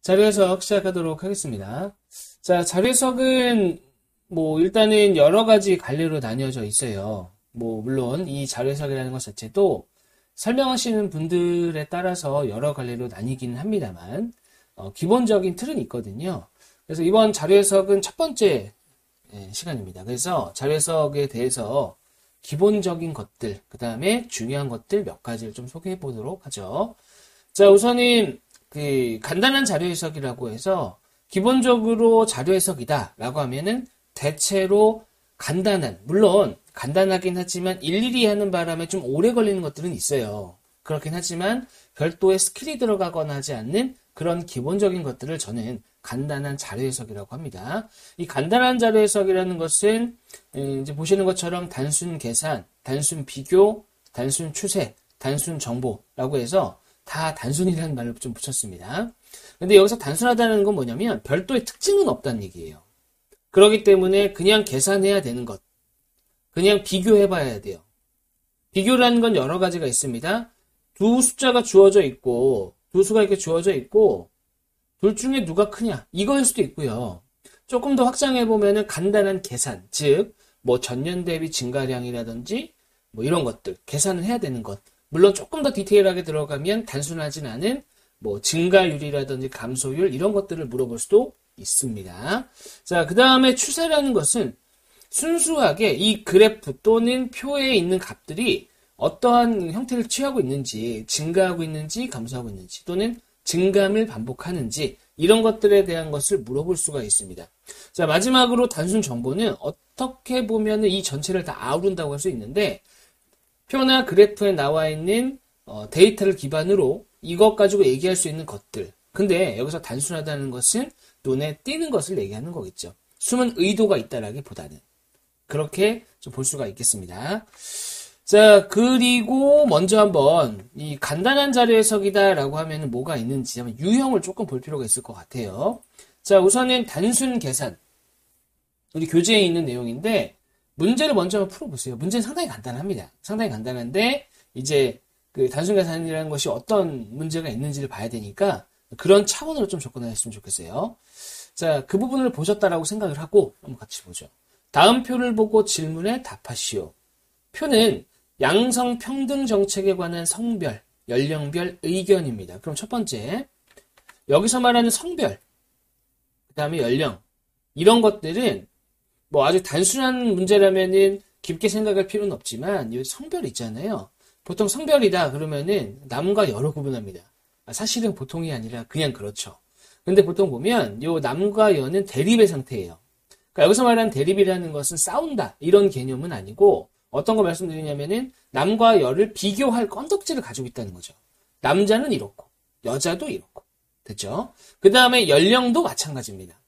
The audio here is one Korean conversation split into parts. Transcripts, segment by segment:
자료 해석 시작하도록 하겠습니다. 자, 자료 해석은 일단은 여러 가지 갈래로 나뉘어져 있어요. 물론 이 자료 해석이라는 것 자체도 설명하시는 분들에 따라서 여러 갈래로 나뉘기는 합니다만, 기본적인 틀은 있거든요. 그래서 이번 자료 해석은 첫 번째 시간입니다. 그래서 자료 해석에 대해서 기본적인 것들, 그 다음에 중요한 것들 몇 가지를 좀 소개해 보도록 하죠. 자, 우선은 간단한 자료 해석이라고 해서 기본적으로 자료 해석이다 라고 하면은 대체로 간단한, 물론 간단하긴 하지만 일일이 하는 바람에 좀 오래 걸리는 것들은 있어요. 그렇긴 하지만 별도의 스킬이 들어가거나 하지 않는 그런 기본적인 것들을 저는 간단한 자료 해석이라고 합니다. 이 간단한 자료 해석이라는 것은 이제 보시는 것처럼 단순 계산, 단순 비교, 단순 추세, 단순 정보라고 해서 다 단순이라는 말을 좀 붙였습니다. 근데 여기서 단순하다는 건 뭐냐면 별도의 특징은 없다는 얘기예요. 그렇기 때문에 그냥 계산해야 되는 것, 그냥 비교해 봐야 돼요. 비교라는 건 여러 가지가 있습니다. 두 숫자가 주어져 있고, 두 수가 이렇게 주어져 있고, 둘 중에 누가 크냐? 이거일 수도 있고요. 조금 더 확장해 보면은 간단한 계산, 즉, 전년 대비 증가량이라든지, 이런 것들, 계산을 해야 되는 것. 물론 조금 더 디테일하게 들어가면 단순하진 않은, 증가율이라든지 감소율, 이런 것들을 물어볼 수도 있습니다. 자, 그 다음에 추세라는 것은 순수하게 이 그래프 또는 표에 있는 값들이 어떠한 형태를 취하고 있는지, 증가하고 있는지, 감소하고 있는지, 또는 증감을 반복하는지, 이런 것들에 대한 것을 물어볼 수가 있습니다. 자, 마지막으로 단순 정보는 어떻게 보면 이 전체를 다 아우른다고 할 수 있는데, 표나 그래프에 나와 있는 데이터를 기반으로 이것 가지고 얘기할 수 있는 것들. 근데 여기서 단순하다는 것은 눈에 띄는 것을 얘기하는 거겠죠. 숨은 의도가 있다라기보다는. 그렇게 좀 볼 수가 있겠습니다. 자, 그리고 먼저 한번 이 간단한 자료 해석이다라고 하면 뭐가 있는지 한번 유형을 조금 볼 필요가 있을 것 같아요. 자, 우선은 단순 계산. 우리 교재에 있는 내용인데 문제를 먼저 한번 풀어보세요. 문제는 상당히 간단합니다. 상당히 간단한데 이제 단순 계산이라는 것이 어떤 문제가 있는지를 봐야 되니까 그런 차원으로 좀 접근하셨으면 좋겠어요. 자, 그 부분을 보셨다라고 생각을 하고 한번 같이 보죠. 다음 표를 보고 질문에 답하시오. 표는 양성평등 정책에 관한 성별, 연령별 의견입니다. 그럼 첫 번째, 여기서 말하는 성별, 그 다음에 연령, 이런 것들은 아주 단순한 문제라면은 깊게 생각할 필요는 없지만 이 성별 있잖아요. 보통 성별이다 그러면은 남과 여로 구분합니다. 사실은 보통이 아니라 그냥 그렇죠. 근데 보통 보면 요 남과 여는 대립의 상태예요. 그러니까 여기서 말하는 대립이라는 것은 싸운다 이런 개념은 아니고 어떤 거 말씀드리냐면은 남과 여를 비교할 건덕지를 가지고 있다는 거죠. 남자는 이렇고 여자도 이렇고 됐죠? 그 다음에 연령도 마찬가지입니다.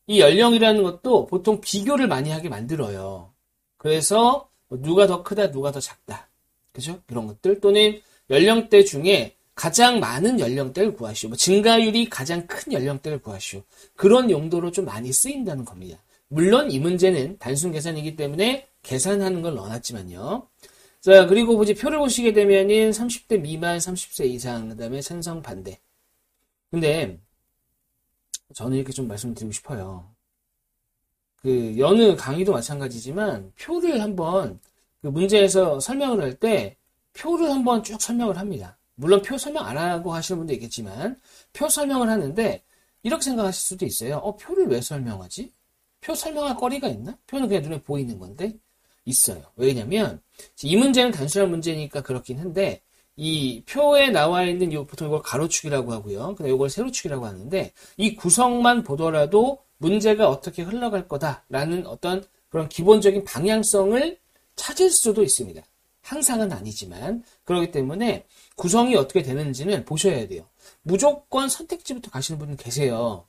이 연령이라는 것도 보통 비교를 많이 하게 만들어요. 그래서 누가 더 크다 누가 더 작다 그죠? 그런 것들 또는 연령대 중에 가장 많은 연령대를 구하시오. 증가율이 가장 큰 연령대를 구하시오. 그런 용도로 좀 많이 쓰인다는 겁니다. 물론 이 문제는 단순 계산이기 때문에 계산하는 걸 넣어놨지만요. 자, 그리고 표를 보시게 되면은 30대 미만, 30세 이상, 그 다음에 찬성, 반대. 근데 저는 이렇게 좀 말씀드리고 싶어요. 여느 강의도 마찬가지지만 표를 한번 문제에서 설명을 할 때 표를 한번 쭉 설명을 합니다. 물론 표 설명 안 하고 하시는 분도 있겠지만 표 설명을 하는데 이렇게 생각하실 수도 있어요. 표를 왜 설명하지? 표 설명할 거리가 있나? 표는 그냥 눈에 보이는 건데 있어요. 왜냐면 이 문제는 단순한 문제니까 그렇긴 한데 이 표에 나와 있는 보통 이걸 가로축이라고 하고요. 근데 이걸 세로축이라고 하는데 이 구성만 보더라도 문제가 어떻게 흘러갈 거다라는 어떤 그런 기본적인 방향성을 찾을 수도 있습니다. 항상은 아니지만 그렇기 때문에 구성이 어떻게 되는지는 보셔야 돼요. 무조건 선택지부터 가시는 분은 계세요.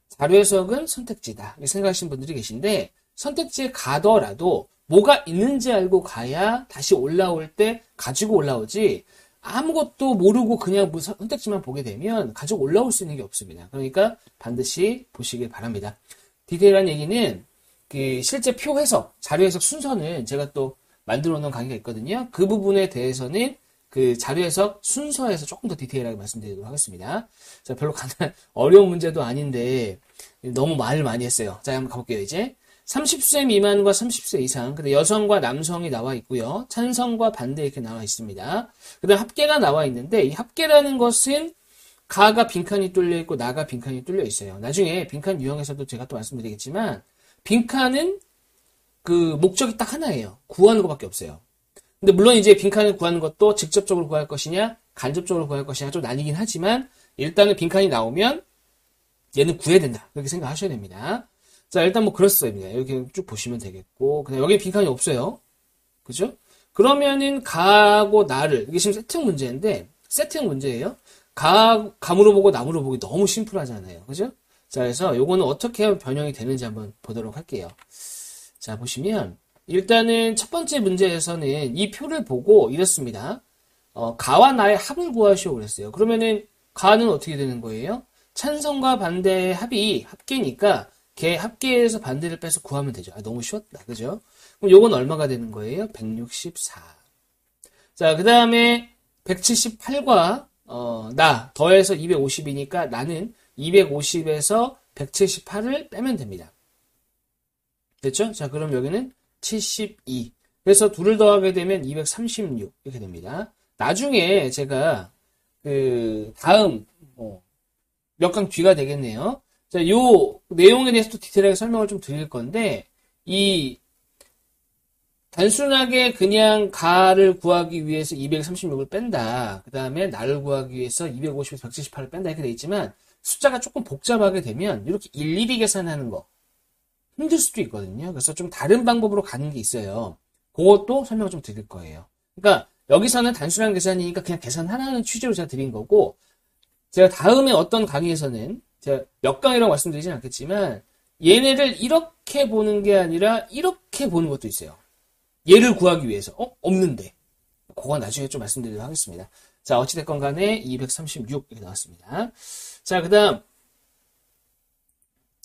자료 해석은 선택지다 이렇게 생각하시는 분들이 계신데 선택지에 가더라도 뭐가 있는지 알고 가야 다시 올라올 때 가지고 올라오지 아무것도 모르고 그냥 선택지만 보게 되면 가지고 올라올 수 있는 게 없습니다. 그러니까 반드시 보시길 바랍니다. 디테일한 얘기는 실제 표 해석, 자료 해석 순서는 제가 또 만들어 놓은 강의가 있거든요. 그 부분에 대해서는 그 자료 해석 순서에서 조금 더 디테일하게 말씀드리도록 하겠습니다. 자, 별로 어려운 문제도 아닌데 너무 말을 많이 했어요. 자, 한번 가볼게요, 이제. 30세 미만과 30세 이상, 근데 여성과 남성이 나와 있고요. 찬성과 반대 이렇게 나와 있습니다. 그 다음 합계가 나와 있는데, 이 합계라는 것은 가가 빈칸이 뚫려 있고 나가 빈칸이 뚫려 있어요. 나중에 빈칸 유형에서도 제가 또 말씀드리겠지만, 빈칸은 그 목적이 딱 하나예요. 구하는 것밖에 없어요. 근데 물론 이제 빈칸을 구하는 것도 직접적으로 구할 것이냐, 간접적으로 구할 것이냐 좀 나뉘긴 하지만, 일단은 빈칸이 나오면 얘는 구해야 된다. 그렇게 생각하셔야 됩니다. 자, 일단 뭐 그렇습니다. 이렇게 쭉 보시면 되겠고, 그냥 여기 빈칸이 없어요. 그죠? 그러면은 가하고 나를, 이게 지금 세팅 문제예요. 감으로 보고 남으로 보기 너무 심플하잖아요. 그죠? 자, 그래서 요거는 어떻게 하면 변형이 되는지 한번 보도록 할게요. 자, 보시면, 일단은 첫 번째 문제에서는 이 표를 보고 이렇습니다. 가와 나의 합을 구하시오 그랬어요. 그러면은 가는 어떻게 되는 거예요? 찬성과 반대의 합이 합계니까 걔 합계에서 반대를 빼서 구하면 되죠. 아, 너무 쉬웠다. 그죠? 그럼 요건 얼마가 되는 거예요? 164. 자, 그 다음에 178과 나 더해서 250이니까 나는 250에서 178을 빼면 됩니다. 됐죠? 자, 그럼 여기는 72. 그래서 둘을 더하게 되면 236 이렇게 됩니다. 나중에 제가 그 다음 몇 강 뒤가 되겠네요. 자, 요 내용에 대해서 또 디테일하게 설명을 좀 드릴 건데 이 단순하게 그냥 가를 구하기 위해서 236을 뺀다. 그 다음에 나를 구하기 위해서 250에서 178을 뺀다 이렇게 돼 있지만 숫자가 조금 복잡하게 되면 이렇게 일일이 계산하는 거 힘들 수도 있거든요. 그래서 좀 다른 방법으로 가는 게 있어요. 그것도 설명을 좀 드릴 거예요. 그러니까 여기서는 단순한 계산이니까 그냥 계산하라는 취지로 제가 드린 거고 제가 다음에 어떤 강의에서는 제가 몇 강이라고 말씀드리진 않겠지만 얘네를 이렇게 보는 게 아니라 이렇게 보는 것도 있어요. 얘를 구하기 위해서 없는데 그건 나중에 좀 말씀드리도록 하겠습니다. 자, 어찌됐건 간에 236 이렇게 나왔습니다. 자, 그 다음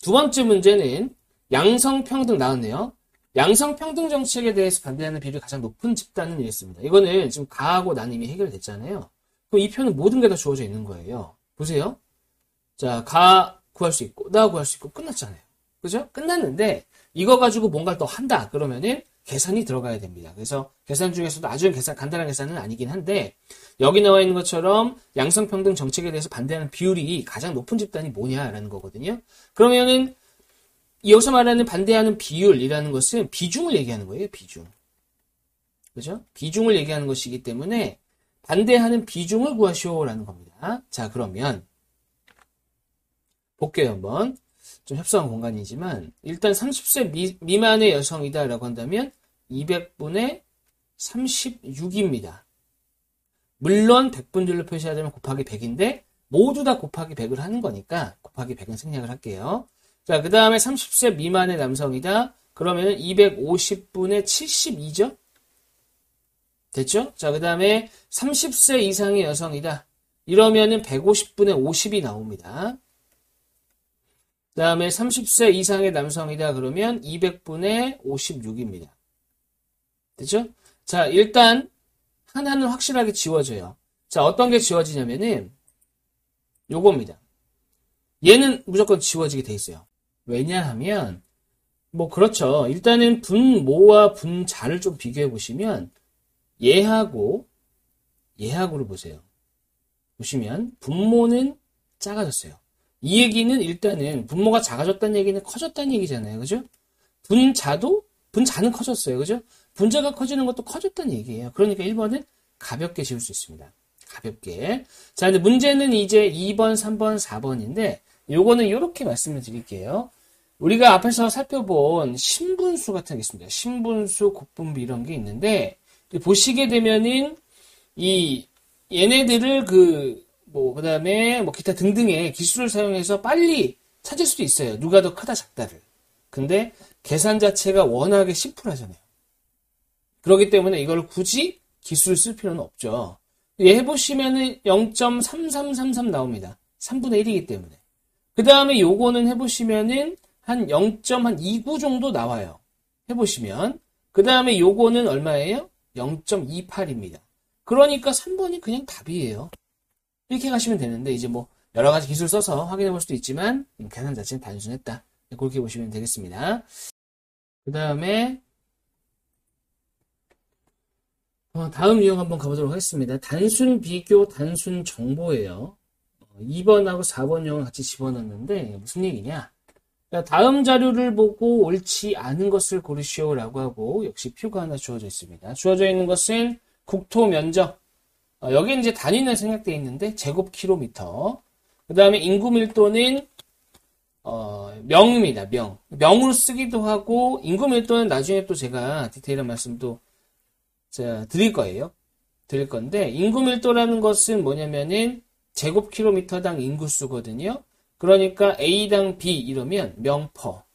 두 번째 문제는 양성평등 나왔네요. 양성평등 정책에 대해서 반대하는 비율이 가장 높은 집단은 이랬습니다. 이거는 지금 가하고 나는 이미 해결됐잖아요. 그럼 이 표는 모든 게 다 주어져 있는 거예요. 보세요. 자, 가 구할 수 있고 나 구할 수 있고 끝났잖아요. 그죠? 끝났는데 이거 가지고 뭔가를 더 한다 그러면은 계산이 들어가야 됩니다. 그래서 계산 중에서도 아주 간단한 계산은 아니긴 한데 여기 나와 있는 것처럼 양성평등 정책에 대해서 반대하는 비율이 가장 높은 집단이 뭐냐라는 거거든요. 그러면은 여기서 말하는 반대하는 비율이라는 것은 비중을 얘기하는 거예요. 비중. 그죠? 비중을 얘기하는 것이기 때문에 반대하는 비중을 구하시오라는 겁니다. 자, 그러면 볼게요, 한번. 좀 협소한 공간이지만 일단 30세 미만의 여성이다라고 한다면 200분의 36입니다. 물론 100분들로 표시하자면 곱하기 100인데 모두 다 곱하기 100을 하는 거니까 곱하기 100은 생략을 할게요. 자, 그 다음에 30세 미만의 남성이다. 그러면 250분의 72죠? 됐죠? 자, 그 다음에 30세 이상의 여성이다. 이러면은 150분의 50이 나옵니다. 그 다음에 30세 이상의 남성이다. 그러면 200분의 56입니다. 됐죠? 자, 일단 하나는 확실하게 지워져요. 자, 어떤 게 지워지냐면은 요겁니다. 얘는 무조건 지워지게 돼 있어요. 왜냐하면 뭐 그렇죠. 일단은 분모와 분자를 좀 비교해 보시면 얘하고를 보세요. 보시면 분모는 작아졌어요. 이 얘기는 일단은 분모가 작아졌다는 얘기는 커졌다는 얘기잖아요. 그죠? 분자는 커졌어요. 그죠? 분자가 커지는 것도 커졌다는 얘기예요. 그러니까 1번은 가볍게 지울 수 있습니다. 가볍게. 자, 근데 문제는 이제 2번, 3번, 4번인데 요거는 이렇게 말씀을 드릴게요. 우리가 앞에서 살펴본 신분수 같은 게 있습니다. 신분수, 곱분비 이런 게 있는데 보시게 되면은 얘네들을 그다음에 기타 등등의 기술을 사용해서 빨리 찾을 수도 있어요. 누가 더 크다 작다를. 근데 계산 자체가 워낙에 심플하잖아요. 그렇기 때문에 이걸 굳이 기술을 쓸 필요는 없죠. 얘 해보시면은 0.3333 나옵니다. 3분의 1이기 때문에. 그 다음에 요거는 해보시면은 한 0.29 정도 나와요. 해보시면. 그 다음에 요거는 얼마예요? 0.28입니다. 그러니까 3번이 그냥 답이에요. 이렇게 가시면 되는데 이제 뭐 여러 가지 기술 써서 확인해 볼 수도 있지만 계산 자체는 단순했다. 그렇게 보시면 되겠습니다. 그 다음에 다음 유형 한번 가보도록 하겠습니다. 단순 비교, 단순 정보예요. 2번하고 4번 유형을 같이 집어넣었는데 무슨 얘기냐? 다음 자료를 보고 옳지 않은 것을 고르시오라고 하고 역시 표가 하나 주어져 있습니다. 주어져 있는 것은 국토 면적. 여기 이제 단위는 생략되어 있는데 제곱킬로미터. 그 다음에 인구 밀도는 명입니다. 명으로 쓰기도 하고 인구 밀도는 나중에 또 제가 디테일한 말씀도 드릴 거예요. 드릴 건데 인구 밀도라는 것은 뭐냐면은 제곱킬로미터당 인구수거든요. 그러니까 A당 B 이러면 명퍼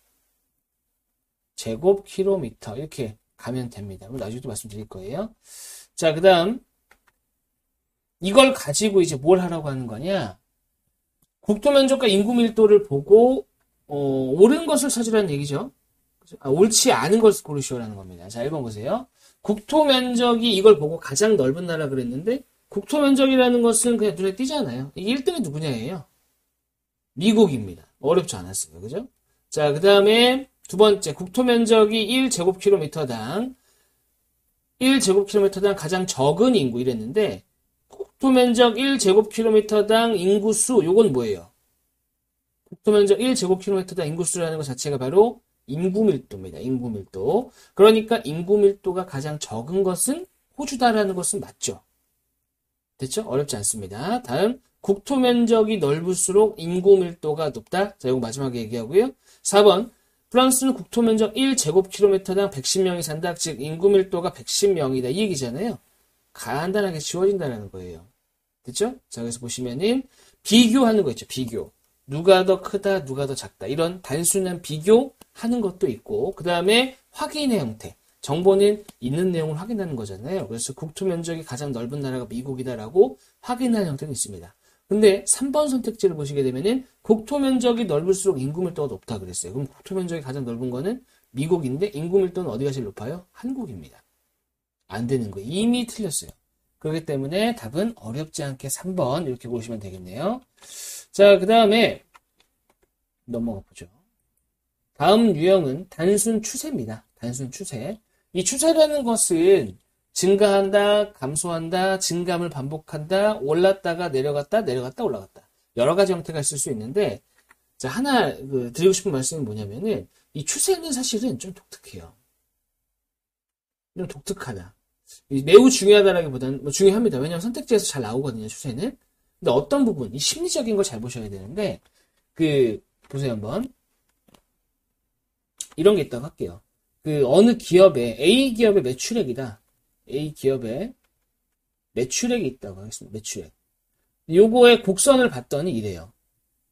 제곱킬로미터 이렇게 가면 됩니다. 나중에 또 말씀드릴 거예요. 자, 그 다음 이걸 가지고 이제 뭘 하라고 하는 거냐? 국토 면적과 인구 밀도를 보고 옳은 것을 찾으라는 얘기죠. 옳지 않은 것을 고르시오라는 겁니다. 자, 1번 보세요. 국토 면적이 이걸 보고 가장 넓은 나라 그랬는데 국토 면적이라는 것은 그냥 눈에 띄잖아요. 이게 1등이 누구냐예요? 미국입니다. 어렵지 않았어요. 그죠? 자, 그 다음에 두 번째 국토 면적이 1제곱킬로미터당 가장 적은 인구 이랬는데 국토 면적 1제곱킬로미터당 인구수 요건 뭐예요? 국토 면적 1제곱킬로미터당 인구수라는 것 자체가 바로 인구 밀도입니다. 인구 밀도. 그러니까 인구 밀도가 가장 적은 것은 호주다라는 것은 맞죠. 됐죠? 어렵지 않습니다. 다음 국토 면적이 넓을수록 인구 밀도가 높다. 자, 이거 마지막에 얘기하고요. 4번 프랑스는 국토 면적 1제곱킬로미터당 110명이 산다. 즉 인구 밀도가 110명이다. 이 얘기잖아요. 간단하게 지워진다는 거예요. 됐죠? 자, 그래서 보시면은 비교하는 거 있죠. 비교. 누가 더 크다, 누가 더 작다. 이런 단순한 비교하는 것도 있고 그 다음에 확인의 형태. 정보는 있는 내용을 확인하는 거잖아요. 그래서 국토 면적이 가장 넓은 나라가 미국이다라고 확인하는 형태는 있습니다. 근데 3번 선택지를 보시게 되면은 국토 면적이 넓을수록 인구 밀도가 높다 그랬어요. 그럼 국토 면적이 가장 넓은 거는 미국인데 인구 밀도는 어디가 제일 높아요? 한국입니다. 안 되는 거예요. 이미 틀렸어요. 그렇기 때문에 답은 어렵지 않게 3번 이렇게 보시면 되겠네요. 자, 그 다음에 넘어가 보죠. 다음 유형은 단순 추세입니다. 단순 추세. 이 추세라는 것은 증가한다, 감소한다, 증감을 반복한다, 올랐다가 내려갔다, 내려갔다, 올라갔다. 여러 가지 형태가 있을 수 있는데, 자, 하나 드리고 싶은 말씀이 뭐냐면은, 이 추세는 사실은 좀 독특해요. 좀 독특하다. 매우 중요하다라기보다는, 뭐 중요합니다. 왜냐하면 선택지에서 잘 나오거든요, 추세는. 근데 어떤 부분, 이 심리적인 걸 잘 보셔야 되는데, 보세요, 한번. 이런 게 있다고 할게요. 어느 기업에, A 기업의 매출액이다. A 기업에 매출액이 있다고 하겠습니다. 매출액. 요거의 곡선을 봤더니 이래요.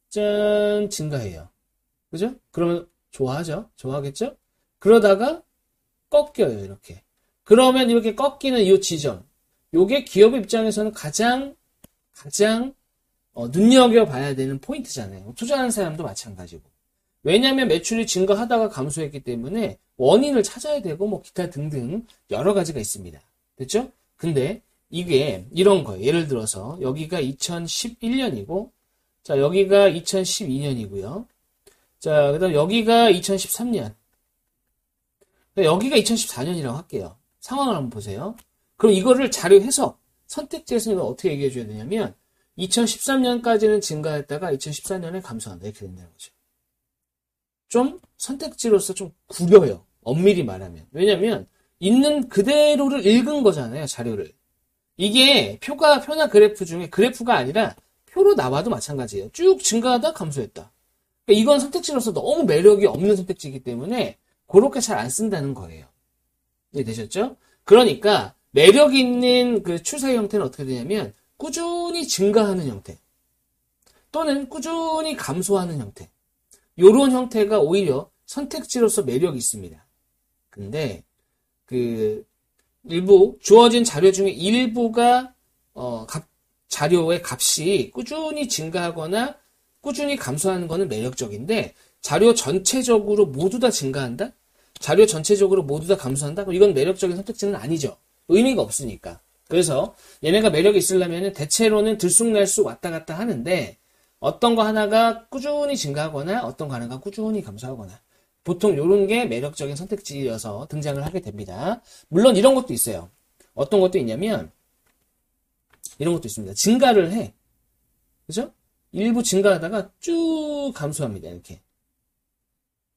짠, 증가해요. 그죠? 그러면 좋아하죠? 좋아하겠죠? 그러다가 꺾여요, 이렇게. 그러면 이렇게 꺾이는 이 지점. 요게 기업 입장에서는 가장 눈여겨봐야 되는 포인트잖아요. 투자하는 사람도 마찬가지고. 왜냐하면 매출이 증가하다가 감소했기 때문에 원인을 찾아야 되고 뭐 기타 등등 여러 가지가 있습니다. 됐죠? 근데 이게 이런 거예요. 예를 들어서 여기가 2011년이고 자, 여기가 2012년이고요. 자, 그다음 여기가 2013년. 여기가 2014년이라고 할게요. 상황을 한번 보세요. 그럼 이거를 자료 해석, 선택지에서는 어떻게 얘기해 줘야 되냐면 2013년까지는 증가했다가 2014년에 감소한다. 이렇게 된다는 거죠. 좀 선택지로서 좀 구려요. 엄밀히 말하면. 왜냐면 있는 그대로를 읽은 거잖아요. 자료를. 이게 표나 그래프 중에 그래프가 아니라 표로 나와도 마찬가지예요. 쭉 증가하다 감소했다. 그러니까 이건 선택지로서 너무 매력이 없는 선택지이기 때문에 그렇게 잘 안 쓴다는 거예요. 이해되셨죠? 그러니까 매력 있는 그 추세 형태는 어떻게 되냐면 꾸준히 증가하는 형태 또는 꾸준히 감소하는 형태 요런 형태가 오히려 선택지로서 매력이 있습니다. 근데 일부 주어진 자료 중에 일부가 자료의 값이 꾸준히 증가하거나 꾸준히 감소하는 것은 매력적인데 자료 전체적으로 모두 다 증가한다? 자료 전체적으로 모두 다 감소한다? 그럼 이건 매력적인 선택지는 아니죠. 의미가 없으니까. 그래서 얘네가 매력이 있으려면 대체로는 들쑥날쑥 왔다 갔다 하는데 어떤 거 하나가 꾸준히 증가하거나 어떤 거 하나가 꾸준히 감소하거나 보통 이런 게 매력적인 선택지여서 등장을 하게 됩니다. 물론 이런 것도 있어요. 어떤 것도 있냐면 이런 것도 있습니다. 증가를 해. 그죠? 일부 증가하다가 쭉 감소합니다. 이렇게.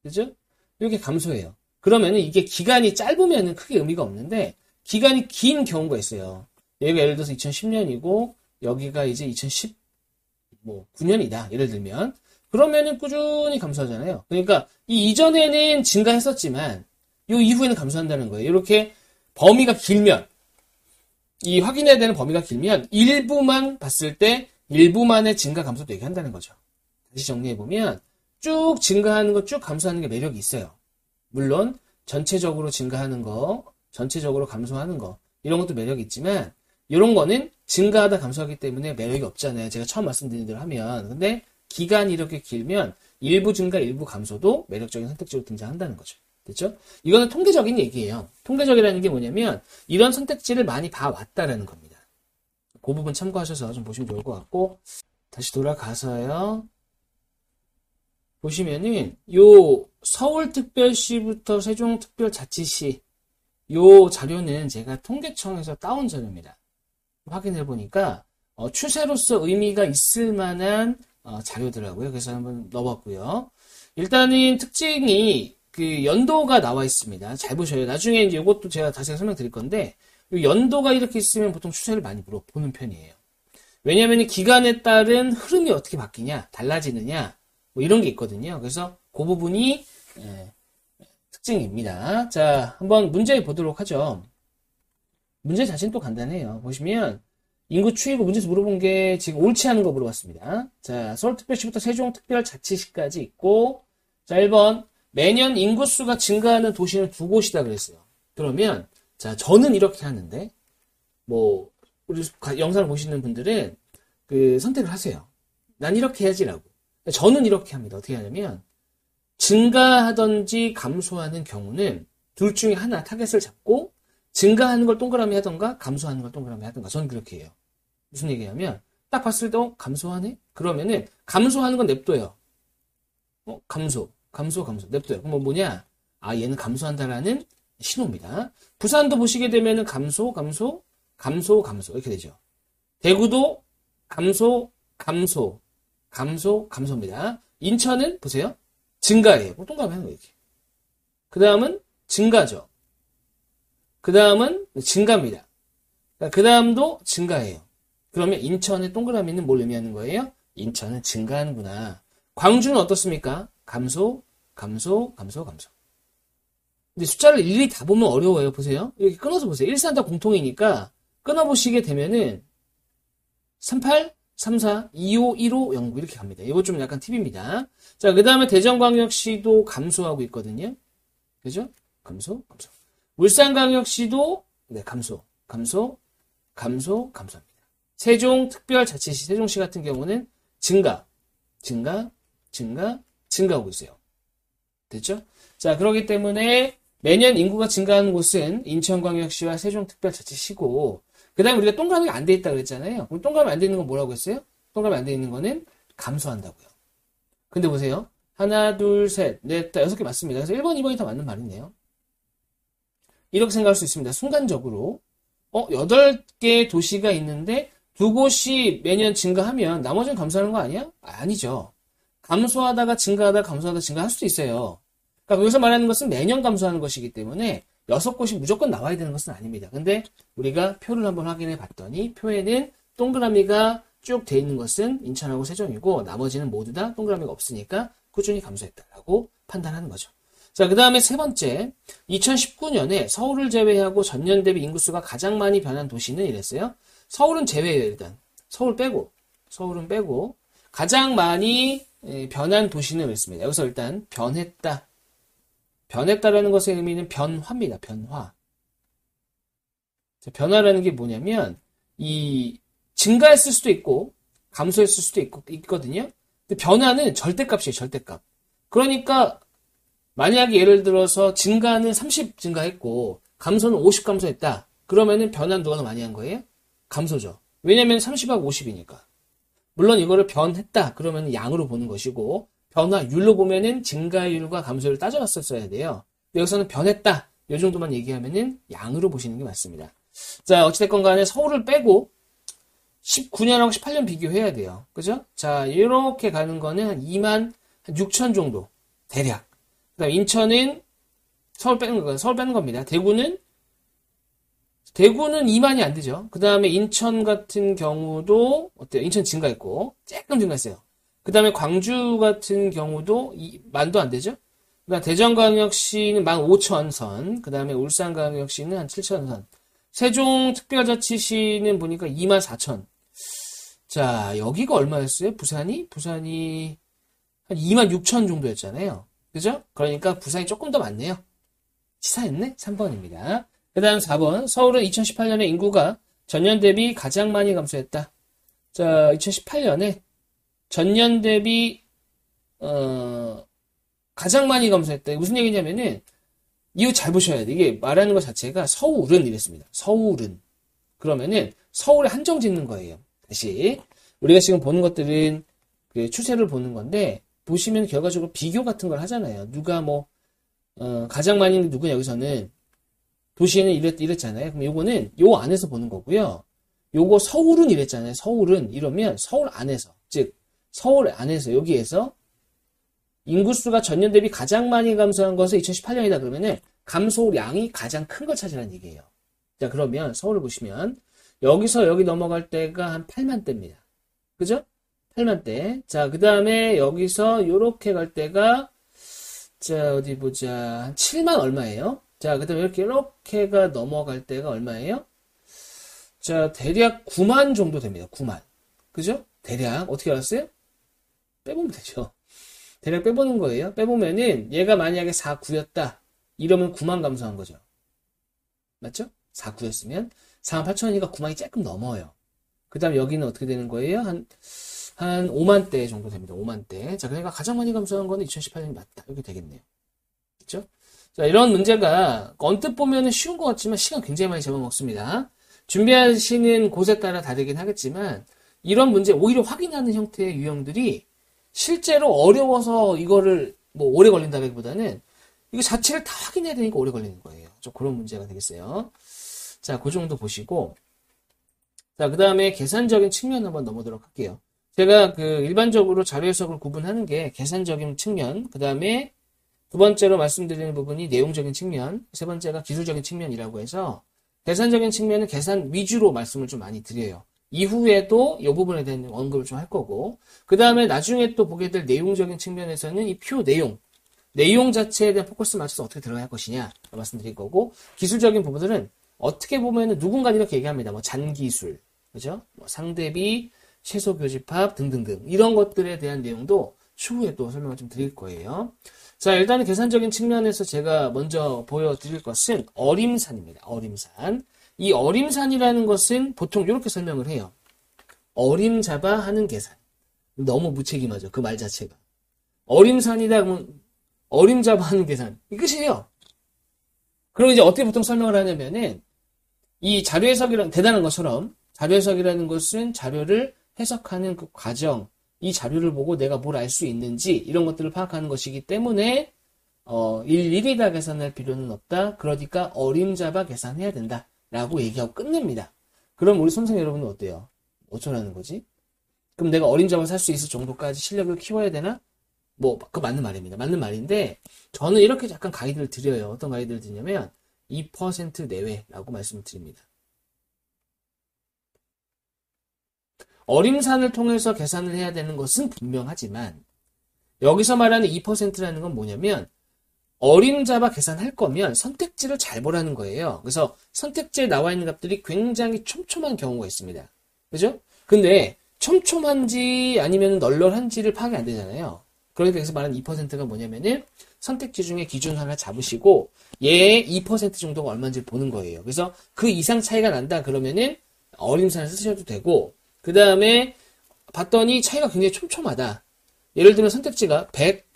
그죠? 이렇게 감소해요. 그러면 이게 기간이 짧으면 크게 의미가 없는데 기간이 긴 경우가 있어요. 여기가 예를 들어서 2010년이고 여기가 이제 2019년이다. 예를 들면 그러면은 꾸준히 감소하잖아요. 그러니까 이 이전에는 증가했었지만 이 이후에는 감소한다는 거예요. 이렇게 범위가 길면 이 확인해야 되는 범위가 길면 일부만 봤을 때 일부만의 증가 감소도 얘기한다는 거죠. 다시 정리해보면 쭉 증가하는 거 쭉 감소하는 게 매력이 있어요. 물론 전체적으로 증가하는 거 전체적으로 감소하는 거 이런 것도 매력이 있지만 이런 거는 증가하다 감소하기 때문에 매력이 없잖아요. 제가 처음 말씀드린 대로 하면. 근데 기간이 이렇게 길면 일부 증가 일부 감소도 매력적인 선택지로 등장한다는 거죠. 됐죠? 이거는 통계적인 얘기예요. 통계적이라는 게 뭐냐면 이런 선택지를 많이 봐왔다라는 겁니다. 그 부분 참고하셔서 좀 보시면 좋을 것 같고 다시 돌아가서요. 보시면은 요 서울특별시부터 세종특별자치시 요 자료는 제가 통계청에서 따온 자료입니다. 확인해 보니까 추세로서 의미가 있을 만한 자료더라고요. 그래서 한번 넣어봤고요. 일단은 특징이 그 연도가 나와 있습니다. 잘 보셔요. 나중에 이제 이것도 제가 다시 설명드릴 건데 연도가 이렇게 있으면 보통 추세를 많이 보는 편이에요. 왜냐하면 기간에 따른 흐름이 어떻게 바뀌냐, 달라지느냐 뭐 이런 게 있거든요. 그래서 그 부분이 특징입니다. 자, 한번 문제 보도록 하죠. 문제 자체는 또 간단해요. 보시면 인구 추이고 문제에서 물어본 게 지금 옳지 않은 거 물어봤습니다. 자, 서울특별시부터 세종특별자치시까지 있고 자, 1번 매년 인구수가 증가하는 도시는 두 곳이다 그랬어요. 그러면 자, 저는 이렇게 하는데 뭐 우리 영상을 보시는 분들은 그 선택을 하세요. 난 이렇게 해야지라고. 저는 이렇게 합니다. 어떻게 하냐면 증가하든지 감소하는 경우는 둘 중에 하나 타겟을 잡고 증가하는 걸 동그라미 하던가 감소하는 걸 동그라미 하던가 저는 그렇게 해요. 무슨 얘기냐면 딱 봤을 때 감소하네? 그러면은 감소하는 건 냅둬요. 감소 냅둬요. 그럼 뭐냐? 아, 얘는 감소한다라는 신호입니다. 부산도 보시게 되면은 감소 이렇게 되죠. 대구도 감소입니다. 인천은 보세요. 증가예요. 동그라미 하는 거예요. 이렇게. 그 다음은 증가죠. 그 다음은 증가입니다. 그 다음도 증가예요. 그러면 인천의 동그라미는 뭘 의미하는 거예요? 인천은 증가하는구나. 광주는 어떻습니까? 감소. 근데 숫자를 일일이 다 보면 어려워요. 보세요. 이렇게 끊어서 보세요. 일산 다 공통이니까 끊어보시게 되면은 38, 34, 25, 15, 09 이렇게 갑니다. 이거 좀 약간 팁입니다. 자, 그 다음에 대전광역시도 감소하고 있거든요. 그죠? 감소. 울산광역시도 네, 감소합니다. 세종특별자치시, 세종시 같은 경우는 증가하고 있어요. 됐죠? 자, 그렇기 때문에 매년 인구가 증가하는 곳은 인천광역시와 세종특별자치시고 그 다음에 우리가 동그라미가 안 돼 있다고 그랬잖아요. 그럼 동그라미 안 돼 있는 건 뭐라고 했어요? 동그라미 안 돼 있는 거는 감소한다고요. 근데 보세요. 하나, 둘, 셋, 넷, 다 6개 맞습니다. 그래서 1번, 2번이 다 맞는 말이네요. 이렇게 생각할 수 있습니다. 순간적으로 8개 도시가 있는데 두 곳이 매년 증가하면 나머지는 감소하는 거 아니야? 아니죠. 감소하다가 증가할 수도 있어요. 그러니까 여기서 말하는 것은 매년 감소하는 것이기 때문에 6곳이 무조건 나와야 되는 것은 아닙니다. 근데 우리가 표를 한번 확인해 봤더니 표에는 동그라미가 쭉 돼 있는 것은 인천하고 세종이고 나머지는 모두 다 동그라미가 없으니까 꾸준히 감소했다라고 판단하는 거죠. 자, 그 다음에 세 번째, 2019년에 서울을 제외하고 전년 대비 인구수가 가장 많이 변한 도시는 이랬어요. 서울은 제외예요, 일단. 서울은 빼고 가장 많이 변한 도시는 그랬습니다. 여기서 일단 변했다라는 것의 의미는 변화입니다. 변화. 변화라는 게 뭐냐면 이 증가했을 수도 있고 감소했을 수도 있거든요. 근데 변화는 절대값이에요. 절대값. 그러니까 만약에 예를 들어서 증가는 30 증가했고 감소는 50 감소했다. 그러면은 변화는 누가 더 많이 한 거예요? 감소죠. 왜냐면 30하고 50이니까. 물론 이거를 변했다 그러면 양으로 보는 것이고 변화율로 보면은 증가율과 감소율을 따져봤었어야 돼요. 여기서는 변했다 이 정도만 얘기하면은 양으로 보시는 게 맞습니다. 자, 어찌됐건 간에 서울을 빼고 19년하고 18년 비교해야 돼요. 그죠? 자, 이렇게 가는 거는 한 2만 6천 정도 대략. 그다음 인천은 서울 빼는 겁니다. 대구는 2만이 안 되죠. 그 다음에 인천 같은 경우도, 어때요? 인천 증가했고, 조금 증가했어요. 그 다음에 광주 같은 경우도 만도 안 되죠. 그 다음 대전광역시는 15,000선, 그 다음에 울산광역시는 한 7,000선, 세종특별자치시는 보니까 24,000. 자, 여기가 얼마였어요? 부산이 한 26,000 정도였잖아요. 그죠? 그러니까 부산이 조금 더 많네요. 치사했네? 3번입니다. 그 다음 4번. 서울은 2018년에 인구가 전년 대비 가장 많이 감소했다. 자, 2018년에 전년 대비, 가장 많이 감소했다. 무슨 얘기냐면은, 이거 잘 보셔야 돼. 이게 말하는 것 자체가 서울은 이랬습니다. 서울은. 그러면은 서울에 한정 짓는 거예요. 다시. 우리가 지금 보는 것들은 그 추세를 보는 건데, 보시면 결과적으로 비교 같은 걸 하잖아요. 누가 가장 많이 있는 누구냐, 여기서는. 도시에는 이랬잖아요. 그럼 요거는 요 안에서 보는 거고요. 요거 서울은 이랬잖아요. 서울은 이러면 서울 안에서, 즉 서울 안에서 여기에서 인구수가 전년 대비 가장 많이 감소한 것은 2018년이다 그러면은 감소량이 가장 큰 걸 차지하는 얘기예요. 자, 그러면 서울을 보시면 여기서 여기 넘어갈 때가 한 8만 대입니다. 그죠? 8만 대. 자, 그 다음에 여기서 요렇게 갈 때가 자, 어디 보자. 한 7만 얼마예요? 자, 그 다음에 이렇게가 넘어갈 때가 얼마예요? 자, 대략 9만 정도 됩니다. 9만. 그죠? 대략. 어떻게 알았어요? 빼보면 되죠. 대략 빼보는 거예요. 빼보면은 얘가 만약에 4, 9였다. 이러면 9만 감소한 거죠. 맞죠? 4, 9였으면 4만 8천이니까 9만이 조금 넘어요. 그 다음 여기는 어떻게 되는 거예요? 한 5만 대 정도 됩니다. 5만 대. 자, 그러니까 가장 많이 감소한 거는 2018년이 맞다. 이렇게 되겠네요. 그렇죠? 자, 이런 문제가 언뜻 보면은 쉬운 것 같지만 시간 굉장히 많이 잡아먹습니다. 준비하시는 곳에 따라 다르긴 하겠지만 이런 문제 오히려 확인하는 형태의 유형들이 실제로 어려워서 이거를 뭐 오래 걸린다기보다는 이거 자체를 다 확인해야 되니까 오래 걸리는 거예요. 좀 그런 문제가 되겠어요. 자, 그 정도 보시고 자, 그 다음에 계산적인 측면 한번 넘어오도록 할게요. 제가 그 일반적으로 자료 해석을 구분하는 게 계산적인 측면, 그 다음에 두 번째로 말씀드리는 부분이 내용적인 측면, 세 번째가 기술적인 측면이라고 해서 계산적인 측면은 계산 위주로 말씀을 좀 많이 드려요. 이후에도 이 부분에 대한 언급을 좀 할 거고 그 다음에 나중에 또 보게 될 내용적인 측면에서는 이 표 내용 자체에 대한 포커스를 맞춰서 어떻게 들어갈 것이냐 말씀드릴 거고 기술적인 부분들은 어떻게 보면은 누군가 이렇게 얘기합니다. 뭐 잔기술, 그죠? 뭐 상대비, 최소 교집합 등등등 이런 것들에 대한 내용도 추후에 또 설명을 좀 드릴 거예요. 자, 일단은 계산적인 측면에서 제가 먼저 보여드릴 것은 어림산입니다. 어림산. 이 어림산이라는 것은 보통 이렇게 설명을 해요. 어림잡아 하는 계산. 너무 무책임하죠. 그 말 자체가. 어림산이다 그러면 어림잡아 하는 계산. 이 끝이에요. 그리고 이제 어떻게 보통 설명을 하냐면은 이 자료 해석이라는 대단한 것처럼 자료 해석이라는 것은 자료를 해석하는 그 과정, 이 자료를 보고 내가 뭘 알 수 있는지 이런 것들을 파악하는 것이기 때문에 일일이 다 계산할 필요는 없다. 그러니까 어림잡아 계산해야 된다. 라고 얘기하고 끝냅니다. 그럼 우리 선생 여러분은 어때요? 어쩌라는 거지? 그럼 내가 어림잡아 살 수 있을 정도까지 실력을 키워야 되나? 뭐, 그거 맞는 말입니다. 맞는 말인데 저는 이렇게 약간 가이드를 드려요. 어떤 가이드를 드냐면 2% 내외라고 말씀을 드립니다. 어림산을 통해서 계산을 해야 되는 것은 분명하지만 여기서 말하는 2%라는 건 뭐냐면 어림잡아 계산할 거면 선택지를 잘 보라는 거예요. 그래서 선택지에 나와 있는 값들이 굉장히 촘촘한 경우가 있습니다. 그죠? 근데 촘촘한지 아니면 널널한지를 파악이 안 되잖아요. 그러니까 여기서 말하는 2%가 뭐냐면은 선택지 중에 기준 하나 잡으시고 얘의 2% 정도가 얼마인지 보는 거예요. 그래서 그 이상 차이가 난다 그러면은 어림산을 쓰셔도 되고 그 다음에 봤더니 차이가 굉장히 촘촘하다. 예를 들면 선택지가 100,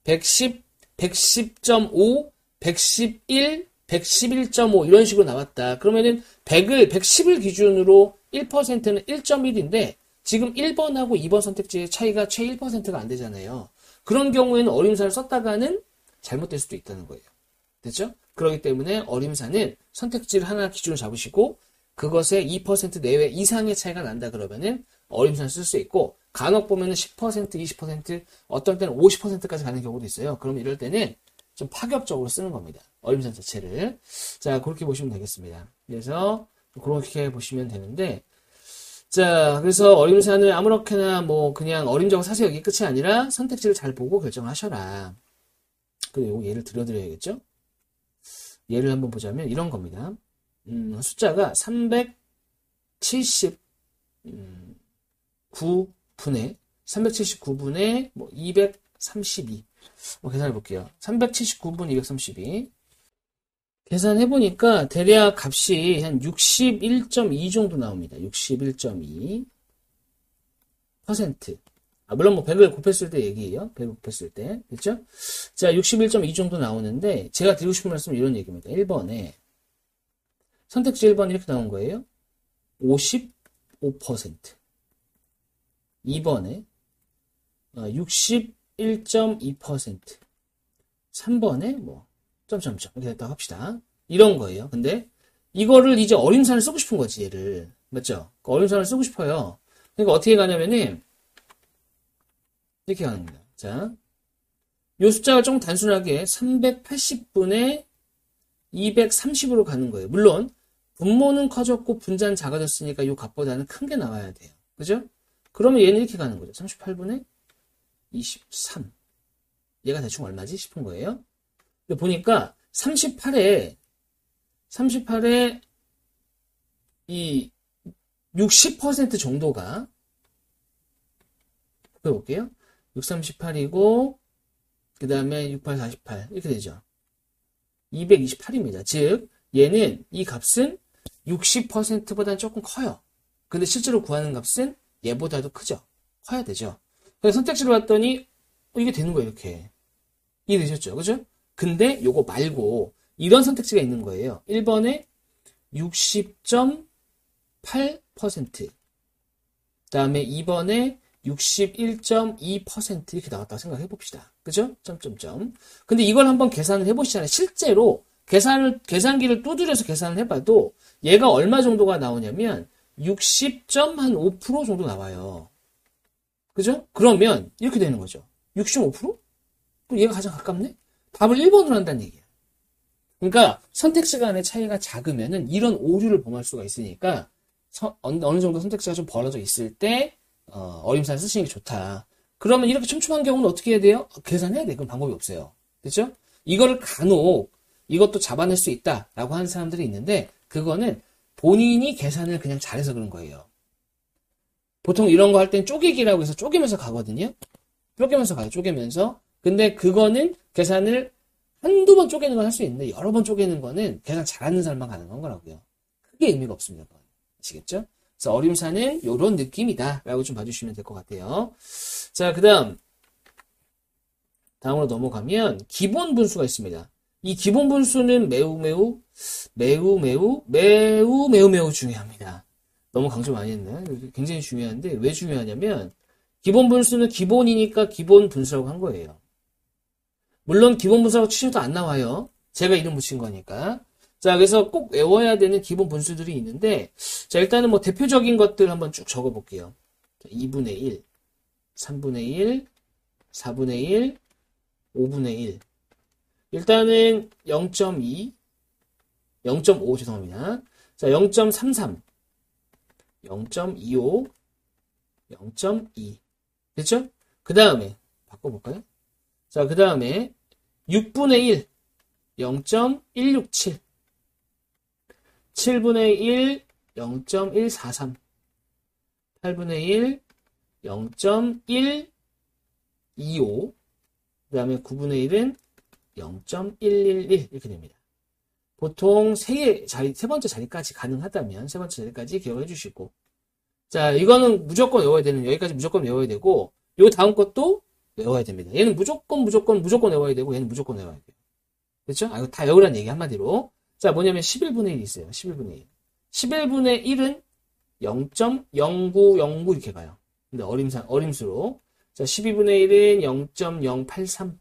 110, 110.5, 111, 111.5 이런 식으로 나왔다. 그러면은 110을 기준으로 1%는 1.1인데 지금 1번하고 2번 선택지의 차이가 최 1%가 안 되잖아요. 그런 경우에는 어림사를 썼다가는 잘못될 수도 있다는 거예요. 됐죠? 그렇기 때문에 어림사는 선택지를 하나 기준으로 잡으시고 그것에 2% 내외 이상의 차이가 난다 그러면은 어림사를 쓸 수 있고 간혹 보면은 10%, 20% 어떤 때는 50%까지 가는 경우도 있어요. 그럼 이럴 때는 좀 파격적으로 쓰는 겁니다. 어림사 자체를. 자, 그렇게 보시면 되겠습니다. 그래서 그렇게 보시면 되는데 자, 그래서 어림사는 아무렇게나 뭐 그냥 어림잡아 사세요. 이게 끝이 아니라 선택지를 잘 보고 결정하셔라. 그리고 예를 들어드려야겠죠? 예를 한번 보자면 이런 겁니다. 숫자가 379분의 뭐 232. 계산해 볼게요. 379분 232. 계산해보니까 대략 값이 한 61.2 정도 나옵니다. 61.2%. 물론 뭐 100을 곱했을 때 얘기예요. 100을 곱했을 때. 그렇죠? 자, 61.2 정도 나오는데 제가 드리고 싶은 말씀은 이런 얘기입니다. 1번에 선택지 1번 이렇게 나온 거예요. 55%. 2번에 61.2%. 3번에 뭐 점점점 이렇게 됐다고 합시다. 이런 거예요. 근데 이거를 이제 어림산을 쓰고 싶은 거지, 얘를. 맞죠? 어림산을 쓰고 싶어요. 그러니까 어떻게 가냐면은 이렇게 가는 겁니다. 자, 요 숫자가 좀 단순하게 380분의 230으로 가는 거예요. 물론 분모는 커졌고 분자는 작아졌으니까 요 값보다는 큰 게 나와야 돼요. 그죠? 그러면 얘는 이렇게 가는 거죠. 38분의 23. 얘가 대충 얼마지 싶은 거예요. 근데 보니까 38에 이 60% 정도가 해볼게요. 638이고 그 다음에 68, 48 이렇게 되죠. 228입니다. 즉 얘는 이 값은 60%보다는 조금 커요. 근데 실제로 구하는 값은 얘보다도 크죠. 커야 되죠. 그래서 선택지를 봤더니 이게 되는 거예요. 이렇게. 이해되셨죠? 그죠? 근데 요거 말고 이런 선택지가 있는 거예요. 1번에 60.8%, 그 다음에 2번에 61.2% 이렇게 나왔다고 생각해 봅시다. 그죠? 점점점. 근데 이걸 한번 계산을 해보시잖아요. 실제로 계산기를 두드려서 계산을 해봐도 얘가 얼마 정도가 나오냐면 60.5% 정도 나와요. 그죠? 그러면 이렇게 되는 거죠. 65%? 그럼 얘가 가장 가깝네? 답을 1번으로 한다는 얘기예요. 그러니까 선택지 간의 차이가 작으면은 이런 오류를 범할 수가 있으니까 어느 정도 선택지가 좀 벌어져 있을 때 어림산 쓰시는 게 좋다. 그러면 이렇게 촘촘한 경우는 어떻게 해야 돼요? 계산해야 돼. 그럼 방법이 없어요. 그렇죠? 이거를 간혹 이것도 잡아낼 수 있다라고 하는 사람들이 있는데 그거는 본인이 계산을 그냥 잘해서 그런 거예요. 보통 이런 거 할 땐 쪼개기라고 해서 쪼개면서 가거든요. 쪼개면서 가요. 쪼개면서. 근데 그거는 계산을 한두 번 쪼개는 건 할 수 있는데 여러 번 쪼개는 거는 계산 잘하는 사람만 가능한 거라고요. 크게 의미가 없습니다. 그건. 아시겠죠? 그래서 어림사는 이런 느낌이다 라고 좀 봐주시면 될 것 같아요. 자, 다음으로 넘어가면 기본 분수가 있습니다. 이 기본 분수는 매우 중요합니다. 너무 강조 많이 했나요? 굉장히 중요한데 왜 중요하냐면 기본 분수는 기본이니까 기본 분수라고 한 거예요. 물론 기본 분수라고 치셔도 안 나와요. 제가 이름 붙인 거니까. 자, 그래서 꼭 외워야 되는 기본 분수들이 있는데 자, 일단은 뭐 대표적인 것들 한번 쭉 적어 볼게요. 2분의 1, 3분의 1, 4분의 1, 5분의 1. 일단은 0.2, 0.5 죄송합니다. 자, 0.33, 0.25, 0.2. 됐죠? 그 다음에 바꿔볼까요? 자, 그 다음에 6분의 1, 0.167, 7분의 1, 0.143, 8분의 1, 0.125, 그 다음에 9분의 1은 0.111 이렇게 됩니다. 보통 세 번째 자리까지 가능하다면 세 번째 자리까지 기억해 주시고 자, 이거는 무조건 외워야 되는 여기까지 무조건 외워야 되고 요 다음 것도 외워야 됩니다. 얘는 무조건 외워야 되고 얘는 무조건 외워야 돼요. 그렇죠? 이거 다 외우라는 얘기 한마디로. 자, 뭐냐면 11분의 1이 있어요. 11분의 1. 11분의 1은 0.0909 이렇게 가요. 근데 어림수로. 자, 12분의 1은 0.083.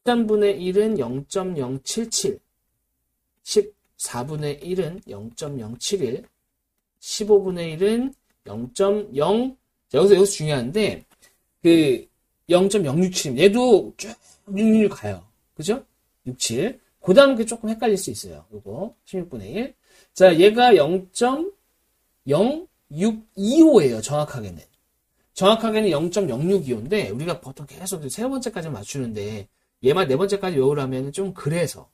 13분의 1은 0.077. 14분의 1은 0.071. 15분의 1은 0.0. 자, 여기서 중요한데, 그, 0.067. 얘도 쭉 66 가요. 그죠? 67. 그 다음 게 조금 헷갈릴 수 있어요. 요거. 16분의 1. 자, 얘가 0.0625예요. 정확하게는. 정확하게는 0.062호인데, 우리가 보통 계속 세 번째까지 맞추는데, 얘만 네 번째까지 외우려면 좀 그래서,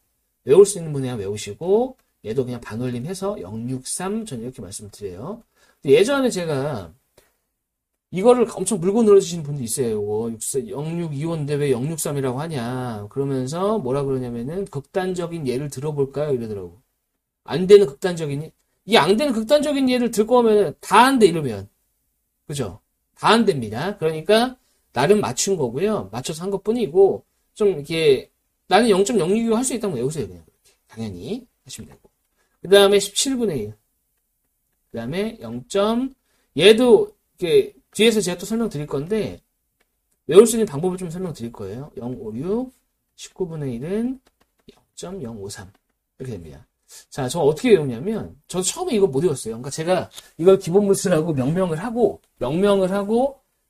외울 수 있는 분야만 외우시고, 얘도 그냥 반올림해서 063, 저는 이렇게 말씀드려요. 예전에 제가, 이거를 엄청 물고 늘어주시는 분도 있어요. 이거 062호인데 왜 063이라고 하냐. 그러면서 뭐라 그러냐면은 극단적인 예를 들어볼까요? 이러더라고. 안 되는 극단적인 예. 이 안 되는 극단적인 예를 들 거면 다 안 돼, 이러면. 그죠? 다 안 됩니다. 그러니까 나름 맞춘 거고요. 맞춰서 한 것 뿐이고, 좀 이렇게 나는 0.062호 할 수 있다면 외우세요. 그냥 그렇게. 당연히 하시면 되고. 그 다음에 17분의 1. 그 다음에 0. 얘도 이렇게 뒤에서 제가 또 설명드릴 건데 외울 수 있는 방법을 좀 설명드릴 거예요. 056, 19분의 1은 0.053 이렇게 됩니다. 자, 저 어떻게 외우냐면 저 처음에 이거 못 외웠어요. 그러니까 제가 이걸 기본문수라고 명명을 하고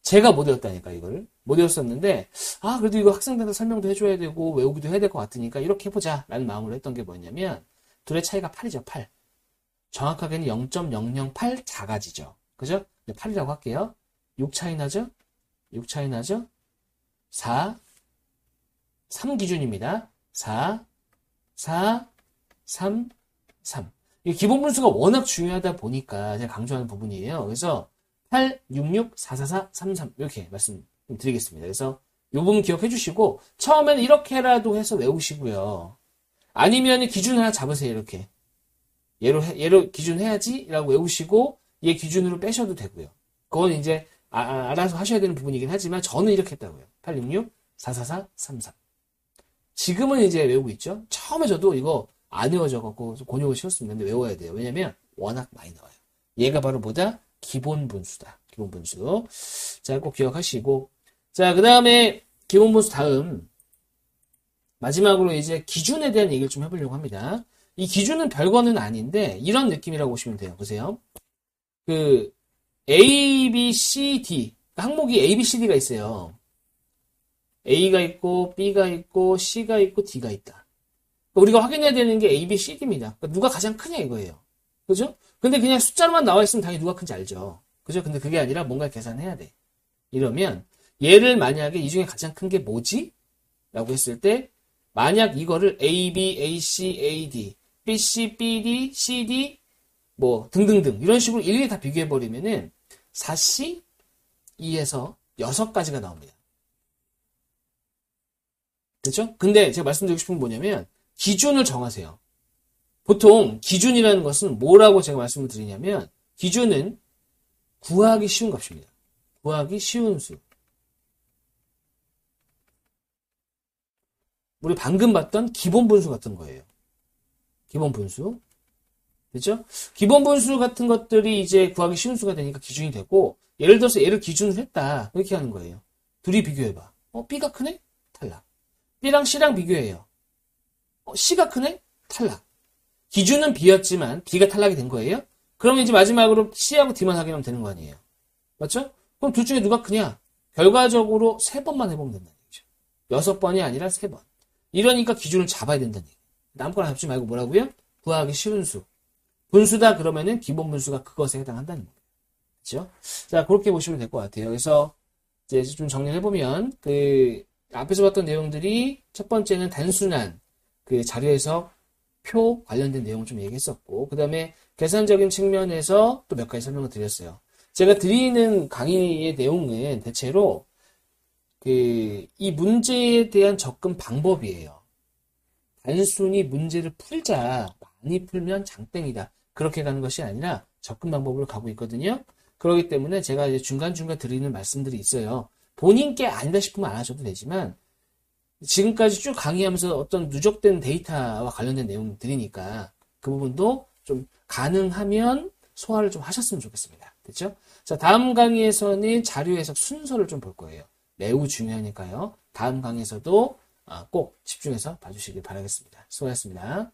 제가 못 외웠다니까 이걸 못 외웠었는데 그래도 이거 학생들한테 설명도 해줘야 되고 외우기도 해야 될 것 같으니까 이렇게 해보자 라는 마음으로 했던 게 뭐냐면 둘의 차이가 8이죠. 8. 정확하게는 0.008 작아지죠. 그죠? 8이라고 할게요. 6 차이 나죠? 6 차이 나죠? 4, 3 기준입니다. 4, 3, 3. 이 기본 분수가 워낙 중요하다 보니까 제가 강조하는 부분이에요. 그래서 8, 6, 6, 4, 4, 4, 3, 3 이렇게 말씀드리겠습니다. 그래서 이 부분 기억해 주시고 처음에는 이렇게라도 해서 외우시고요. 아니면 기준 하나 잡으세요. 이렇게. 얘로 기준 해야지 라고 외우시고 얘 기준으로 빼셔도 되고요. 그건 이제 알아서 하셔야 되는 부분이긴 하지만 저는 이렇게 했다고요. 866, 444, 33. 지금은 이제 외우고 있죠. 처음에 저도 이거 안 외워져갖고 곤욕을 치렀습니다. 근데 외워야 돼요. 왜냐면 워낙 많이 나와요. 얘가 바로 뭐다? 기본 분수다. 기본 분수. 자, 꼭 기억하시고. 자, 그 다음에 기본 분수 다음. 마지막으로 이제 기준에 대한 얘기를 좀 해보려고 합니다. 이 기준은 별거는 아닌데 이런 느낌이라고 보시면 돼요. 보세요. 그 A, B, C, D 항목이 A, B, C, D가 있어요. A가 있고 B가 있고 C가 있고 D가 있다. 우리가 확인해야 되는 게 A, B, C, D입니다. 그러니까 누가 가장 크냐 이거예요. 그죠? 근데 그냥 숫자로만 나와 있으면 당연히 누가 큰지 알죠. 그죠? 근데 그게 아니라 뭔가 계산해야 돼. 이러면 얘를 만약에 이 중에 가장 큰 게 뭐지? 라고 했을 때 만약 이거를 A, B, A, C, A, D, B, C, B, D, C, D 뭐 등등등 이런 식으로 일일이 다 비교해버리면은 4C 2에서 6가지가 나옵니다. 그렇죠? 근데 제가 말씀드리고 싶은 건 뭐냐면 기준을 정하세요. 보통 기준이라는 것은 뭐라고 제가 말씀을 드리냐면 기준은 구하기 쉬운 값입니다. 구하기 쉬운 수. 우리 방금 봤던 기본 분수 같은 거예요. 기본 분수. 그렇죠? 기본 분수 같은 것들이 이제 구하기 쉬운 수가 되니까 기준이 되고 예를 들어서 얘를 기준으로 했다. 이렇게 하는 거예요. 둘이 비교해봐. B가 크네? 탈락. B랑 C랑 비교해요. C가 크네? 탈락. 기준은 B였지만 B가 탈락이 된 거예요. 그러면 이제 마지막으로 C하고 D만 확인하면 되는 거 아니에요. 맞죠? 그럼 둘 중에 누가 크냐? 결과적으로 3번만 해보면 된다는 얘기죠. 6번이 아니라 3번. 이러니까 기준을 잡아야 된다는 얘기예요. 아무거나 잡지 말고 뭐라고요? 구하기 쉬운 수. 분수다 그러면은 기본 분수가 그것에 해당한다는 거예요. 그렇죠? 자, 그렇게 보시면 될 것 같아요. 그래서 이제 좀 정리를 해보면 그 앞에서 봤던 내용들이 첫 번째는 단순한 그 자료 해석 표 관련된 내용을 좀 얘기했었고 그 다음에 계산적인 측면에서 또 몇 가지 설명을 드렸어요. 제가 드리는 강의의 내용은 대체로 이 문제에 대한 접근 방법이에요. 단순히 문제를 풀자, 많이 풀면 장땡이다. 그렇게 가는 것이 아니라 접근 방법으로 가고 있거든요. 그렇기 때문에 제가 이제 중간중간 드리는 말씀들이 있어요. 본인께 아니다 싶으면 안 하셔도 되지만, 지금까지 쭉 강의하면서 어떤 누적된 데이터와 관련된 내용들이니까 그 부분도 좀 가능하면 소화를 좀 하셨으면 좋겠습니다. 됐죠? 자, 다음 강의에서는 자료 해석 순서를 좀 볼 거예요. 매우 중요하니까요. 다음 강의에서도 꼭 집중해서 봐주시길 바라겠습니다. 수고하셨습니다.